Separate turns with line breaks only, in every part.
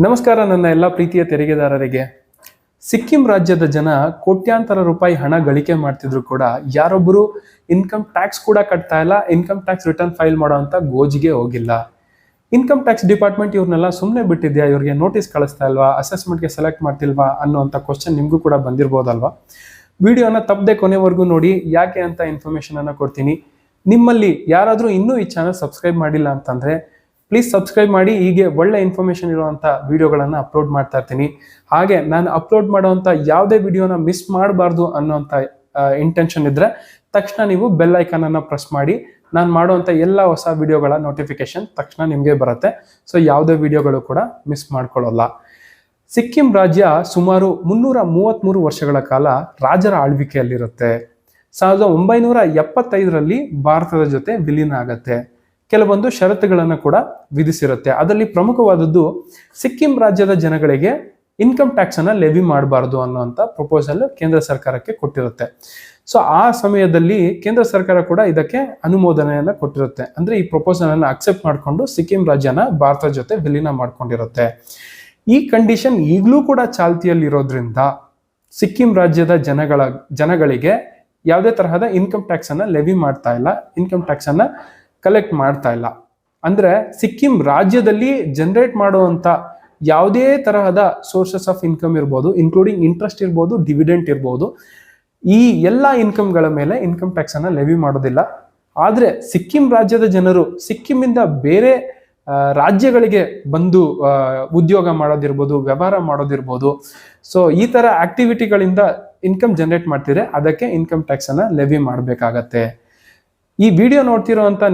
ನಮಸ್ಕಾರ ನನ್ನ ಎಲ್ಲ ಪ್ರೀತಿಯ ತೆರಿಗೆದಾರರಿಗೆ. ಸಿಕ್ಕಿಂ ರಾಜ್ಯದ ಜನ ಕೋಟ್ಯಾಂತರ ರೂಪಾಯಿ ಹಣ ಗಳಿಕೆ ಮಾಡ್ತಿದ್ರು ಕೂಡ ಯಾರೊಬ್ಬರು ಇನ್ಕಮ್ ಟ್ಯಾಕ್ಸ್ ಕೂಡ ಕಟ್ತಾ ಇಲ್ಲ, ಇನ್ಕಮ್ ಟ್ಯಾಕ್ಸ್ ರಿಟರ್ನ್ ಫೈಲ್ ಮಾಡೋಂಥ ಗೋಜಿಗೆ ಹೋಗಿಲ್ಲ. ಇನ್ಕಮ್ ಟ್ಯಾಕ್ಸ್ ಡಿಪಾರ್ಟ್ಮೆಂಟ್ ಇವ್ರನ್ನೆಲ್ಲ ಸುಮ್ಮನೆ ಬಿಟ್ಟಿದ್ಯಾ, ಇವ್ರಿಗೆ ನೋಟಿಸ್ ಕಳಿಸ್ತಾ ಇಲ್ವಾ, ಅಸೆಸ್ಮೆಂಟ್ಗೆ ಸೆಲೆಕ್ಟ್ ಮಾಡ್ತಿಲ್ವಾ ಅನ್ನೋಂಥ ಕ್ವಶನ್ ನಿಮಗೂ ಕೂಡ ಬಂದಿರ್ಬೋದಲ್ವಾ. ವಿಡಿಯೋನ ತಪ್ಪದೆ ಕೊನೆವರೆಗೂ ನೋಡಿ, ಯಾಕೆ ಅಂತ ಇನ್ಫಾರ್ಮೇಶನ್ ಅನ್ನ ಕೊಡ್ತೀನಿ. ನಿಮ್ಮಲ್ಲಿ ಯಾರಾದರೂ ಇನ್ನೂ ಈ ಚಾನಲ್ ಸಬ್ಸ್ಕ್ರೈಬ್ ಮಾಡಿಲ್ಲ ಅಂತಂದ್ರೆ ಪ್ಲೀಸ್ ಸಬ್ಸ್ಕ್ರೈಬ್ ಮಾಡಿ. ಹೀಗೆ ಒಳ್ಳೆ ಇನ್ಫಾರ್ಮೇಶನ್ ಇರುವಂಥ ವಿಡಿಯೋಗಳನ್ನು ಅಪ್ಲೋಡ್ ಮಾಡ್ತಾ ಇರ್ತೀನಿ. ಹಾಗೆ ನಾನು ಅಪ್ಲೋಡ್ ಮಾಡುವಂಥ ಯಾವುದೇ ವಿಡಿಯೋನ ಮಿಸ್ ಮಾಡಬಾರ್ದು ಅನ್ನೋಂಥ ಇಂಟೆನ್ಷನ್ ಇದ್ರೆ ತಕ್ಷಣ ನೀವು ಬೆಲ್ ಐಕಾನ್ ಅನ್ನ ಪ್ರೆಸ್ ಮಾಡಿ. ನಾನು ಮಾಡುವಂಥ ಎಲ್ಲ ಹೊಸ ವಿಡಿಯೋಗಳ ನೋಟಿಫಿಕೇಶನ್ ತಕ್ಷಣ ನಿಮಗೆ ಬರುತ್ತೆ. ಸೊ ಯಾವುದೇ ವಿಡಿಯೋಗಳು ಕೂಡ ಮಿಸ್ ಮಾಡ್ಕೊಳ್ಳಲ್ಲ. ಸಿಕ್ಕಿಂ ರಾಜ್ಯ ಸುಮಾರು 333 ವರ್ಷಗಳ ಕಾಲ ರಾಜರ ಆಳ್ವಿಕೆಯಲ್ಲಿರುತ್ತೆ. 1975ರಲ್ಲಿ ಭಾರತದ ಜೊತೆ ವಿಲೀನ ಆಗತ್ತೆ. ಕೆಲವೊಂದು ಷರತ್ತುಗಳನ್ನು ಕೂಡ ವಿಧಿಸಿರುತ್ತೆ. ಅದರಲ್ಲಿ ಪ್ರಮುಖವಾದದ್ದು ಸಿಕ್ಕಿಂ ರಾಜ್ಯದ ಜನಗಳಿಗೆ ಇನ್ಕಮ್ ಟ್ಯಾಕ್ಸ್ ಅನ್ನ ಲೆವಿ ಮಾಡಬಾರ್ದು ಅನ್ನುವಂಥ ಪ್ರಪೋಸಲ್ ಕೇಂದ್ರ ಸರ್ಕಾರಕ್ಕೆ ಕೊಟ್ಟಿರುತ್ತೆ. ಸೊ ಆ ಸಮಯದಲ್ಲಿ ಕೇಂದ್ರ ಸರ್ಕಾರ ಕೂಡ ಇದಕ್ಕೆ ಅನುಮೋದನೆಯನ್ನ ಕೊಟ್ಟಿರುತ್ತೆ. ಅಂದ್ರೆ ಈ ಪ್ರಪೋಸಲ್ ಅನ್ನ ಅಕ್ಸೆಪ್ಟ್ ಮಾಡಿಕೊಂಡು ಸಿಕ್ಕಿಂ ರಾಜ್ಯನ ಭಾರತದ ಜೊತೆ ವಿಲೀನ ಮಾಡ್ಕೊಂಡಿರುತ್ತೆ. ಈ ಕಂಡೀಷನ್ ಈಗಲೂ ಕೂಡ ಚಾಲ್ತಿಯಲ್ಲಿರೋದ್ರಿಂದ ಸಿಕ್ಕಿಂ ರಾಜ್ಯದ ಜನಗಳಿಗೆ ಯಾವುದೇ ತರಹದ ಇನ್ಕಮ್ ಟ್ಯಾಕ್ಸ್ ಅನ್ನ ಲೆವಿ ಮಾಡ್ತಾ ಇಲ್ಲ, ಇನ್ಕಮ್ ಟ್ಯಾಕ್ಸ್ ಅನ್ನ ಕಲೆಕ್ಟ್ ಮಾಡ್ತಾ ಇಲ್ಲ. ಅಂದ್ರೆ ಸಿಕ್ಕಿಂ ರಾಜ್ಯದಲ್ಲಿ ಜನರೇಟ್ ಮಾಡುವಂತ ಯಾವುದೇ ತರಹದ ಸೋರ್ಸಸ್ ಆಫ್ ಇನ್ಕಮ್ ಇರ್ಬೋದು, ಇನ್ಕ್ಲೂಡಿಂಗ್ ಇಂಟ್ರೆಸ್ಟ್ ಇರ್ಬೋದು, ಡಿವಿಡೆಂಟ್ ಇರ್ಬೋದು, ಈ ಎಲ್ಲ ಇನ್ಕಮ್ಗಳ ಮೇಲೆ ಇನ್ಕಮ್ ಟ್ಯಾಕ್ಸ್ ಅನ್ನ ಲೆವಿ ಮಾಡೋದಿಲ್ಲ. ಆದ್ರೆ ಸಿಕ್ಕಿಂ ರಾಜ್ಯದ ಜನರು ಸಿಕ್ಕಿಮಿಂದ ಬೇರೆ ರಾಜ್ಯಗಳಿಗೆ ಬಂದು ಉದ್ಯೋಗ ಮಾಡೋದಿರ್ಬೋದು, ವ್ಯವಹಾರ ಮಾಡೋದಿರ್ಬೋದು, ಸೊ ಈ ತರ ಆಕ್ಟಿವಿಟಿಗಳಿಂದ ಇನ್ಕಮ್ ಜನರೇಟ್ ಮಾಡ್ತಿದ್ರೆ ಅದಕ್ಕೆ ಇನ್ಕಮ್ ಟ್ಯಾಕ್ಸ್ ಅನ್ನ ಲೆವಿ ಮಾಡಬೇಕಾಗತ್ತೆ. ಈ ವಿಡಿಯೋ ನೋಡ್ತಿರೋಂಥ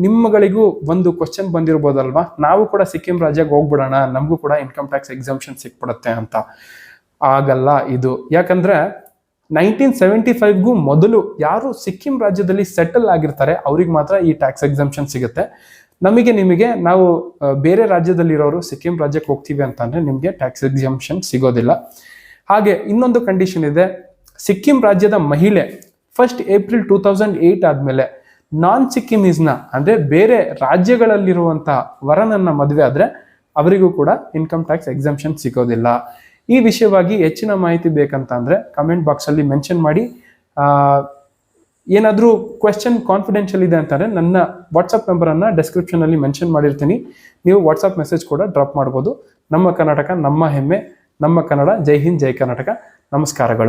ನಿಮ್ಮಗಳಿಗೂ ಒಂದು ಕ್ವಶನ್ ಬಂದಿರ್ಬೋದಲ್ವಾ, ನಾವು ಕೂಡ ಸಿಕ್ಕಿಂ ರಾಜ್ಯಕ್ಕೆ ಹೋಗ್ಬಿಡೋಣ, ನಮಗೂ ಕೂಡ ಇನ್ಕಮ್ ಟ್ಯಾಕ್ಸ್ ಎಕ್ಸಂಪ್ಷನ್ ಸಿಕ್ಬಿಡುತ್ತೆ ಅಂತ. ಆಗಲ್ಲ ಇದು. ಯಾಕಂದ್ರೆ 1975ಗೂ ಮೊದಲು ಯಾರು ಸಿಕ್ಕಿಂ ರಾಜ್ಯದಲ್ಲಿ ಸೆಟಲ್ ಆಗಿರ್ತಾರೆ ಅವ್ರಿಗೆ ಮಾತ್ರ ಈ ಟ್ಯಾಕ್ಸ್ ಎಕ್ಸಂಪ್ಷನ್ ಸಿಗುತ್ತೆ. ನಿಮಗೆ ನಾವು ಬೇರೆ ರಾಜ್ಯದಲ್ಲಿರೋರು ಸಿಕ್ಕಿಂ ರಾಜ್ಯಕ್ಕೆ ಹೋಗ್ತೀವಿ ಅಂತಂದ್ರೆ ನಿಮಗೆ ಟ್ಯಾಕ್ಸ್ ಎಕ್ಸಂಪ್ಷನ್ ಸಿಗೋದಿಲ್ಲ. ಹಾಗೆ ಇನ್ನೊಂದು ಕಂಡೀಷನ್ ಇದೆ. ಸಿಕ್ಕಿಂ ರಾಜ್ಯದ ಮಹಿಳೆ 1 ಏಪ್ರಿಲ್ 2008 ಆದ್ಮೇಲೆ ನಾನ್ ಸಿಕ್ಕಿಮೀಸ್ನ ಅಂದ್ರೆ ಬೇರೆ ರಾಜ್ಯಗಳಲ್ಲಿರುವಂತಹ ವರನನ್ನ ಮದುವೆ ಆದ್ರೆ ಅವರಿಗೂ ಕೂಡ ಇನ್ಕಮ್ ಟ್ಯಾಕ್ಸ್ ಎಕ್ಸಂಪ್ಷನ್ ಸಿಗೋದಿಲ್ಲ. ಈ ವಿಷಯವಾಗಿ ಹೆಚ್ಚಿನ ಮಾಹಿತಿ ಬೇಕಂತ ಅಂದ್ರೆ ಕಮೆಂಟ್ ಬಾಕ್ಸ್ ಅಲ್ಲಿ ಮೆನ್ಷನ್ ಮಾಡಿ. ಏನಾದ್ರೂ ಕ್ವೆಶ್ಚನ್ ಕಾನ್ಫಿಡೆನ್ಷಿಯಲ್ ಇದೆ ಅಂತಂದ್ರೆ ನನ್ನ ವಾಟ್ಸ್ಆಪ್ ನಂಬರ್ ಅನ್ನ ಡಿಸ್ಕ್ರಿಪ್ಷನ್ ಅಲ್ಲಿ ಮೆನ್ಷನ್ ಮಾಡಿರ್ತೀನಿ. ನೀವು ವಾಟ್ಸ್ಆಪ್ ಮೆಸೇಜ್ ಕೂಡ ಡ್ರಾಪ್ ಮಾಡ್ಬೋದು. ನಮ್ಮ ಕರ್ನಾಟಕ ನಮ್ಮ ಹೆಮ್ಮೆ, ನಮ್ಮ ಕನ್ನಡ. ಜೈ ಹಿಂದ್, ಜೈ ಕರ್ನಾಟಕ. ನಮಸ್ಕಾರಗಳು.